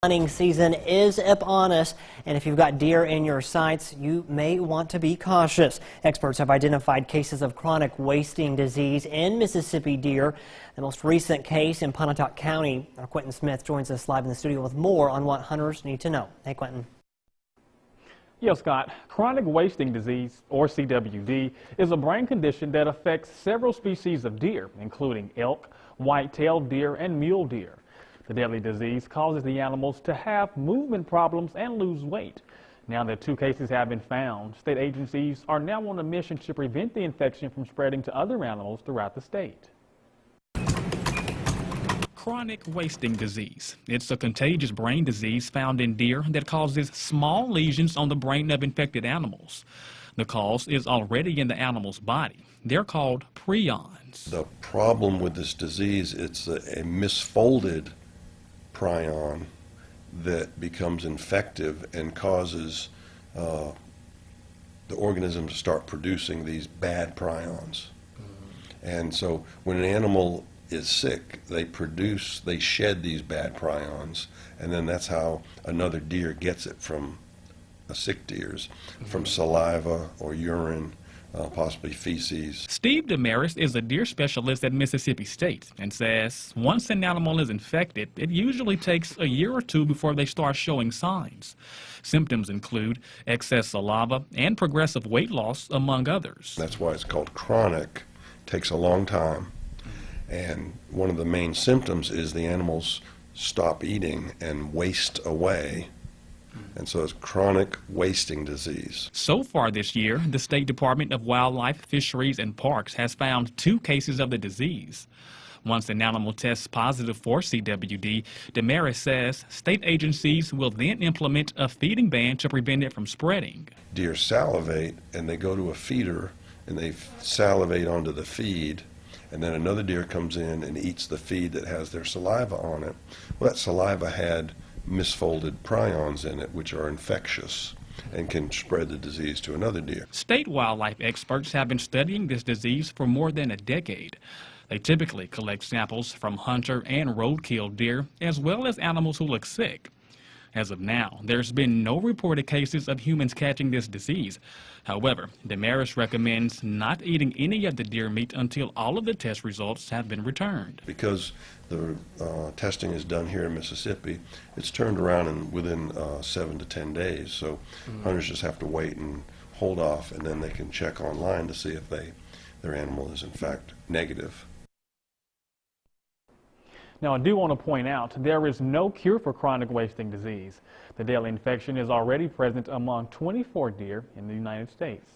Hunting season is upon us, and if you've got deer in your sights, you may want to be cautious. Experts have identified cases of chronic wasting disease in Mississippi deer. The most recent case in Pontotoc County. Our Quentin Smith joins us live in the studio with more on what hunters need to know. Hey, Quentin. Yeah, Scott. Chronic wasting disease, or CWD, is a brain condition that affects several species of deer, including elk, white-tailed deer, and mule deer. The deadly disease causes the animals to have movement problems and lose weight. Now that 2 cases have been found, state agencies are now on a mission to prevent the infection from spreading to other animals throughout the state. Chronic wasting disease. It's a contagious brain disease found in deer that causes small lesions on the brain of infected animals. The cause is already in the animal's body. They're called prions. The problem with this disease, it's a misfolded prion that becomes infective and causes the organism to start producing these bad prions. And so when an animal is sick, they shed these bad prions, and then that's how another deer gets it from a sick deer's, from saliva or urine, possibly feces. Steve Damaris is a deer specialist at Mississippi State and says once an animal is infected, it usually takes a year or 2 before they start showing signs. Symptoms include excess saliva and progressive weight loss, among others. That's why it's called chronic. It takes a long time. And one of the main symptoms is the animals stop eating and waste away. And so it's chronic wasting disease. So far this year, the State Department of Wildlife, Fisheries, and Parks has found 2 cases of the disease. Once an animal tests positive for CWD, Damaris says state agencies will then implement a feeding ban to prevent it from spreading. Deer salivate, and they go to a feeder, and they salivate onto the feed, and then another deer comes in and eats the feed that has their saliva on it. Well, that saliva had misfolded prions in it, which are infectious and can spread the disease to another deer. State wildlife experts have been studying this disease for more than a decade. They typically collect samples from hunter and roadkill deer, as well as animals who look sick. As of now, there's been no reported cases of humans catching this disease. However, Damaris recommends not eating any of the deer meat until all of the test results have been returned. Because the testing is done here in Mississippi, it's turned around within 7 to 10 days. So hunters just have to wait and hold off, and then they can check online to see if their animal is in fact negative. Now, I do want to point out there is no cure for chronic wasting disease. The deadly infection is already present among 24 deer in the United States.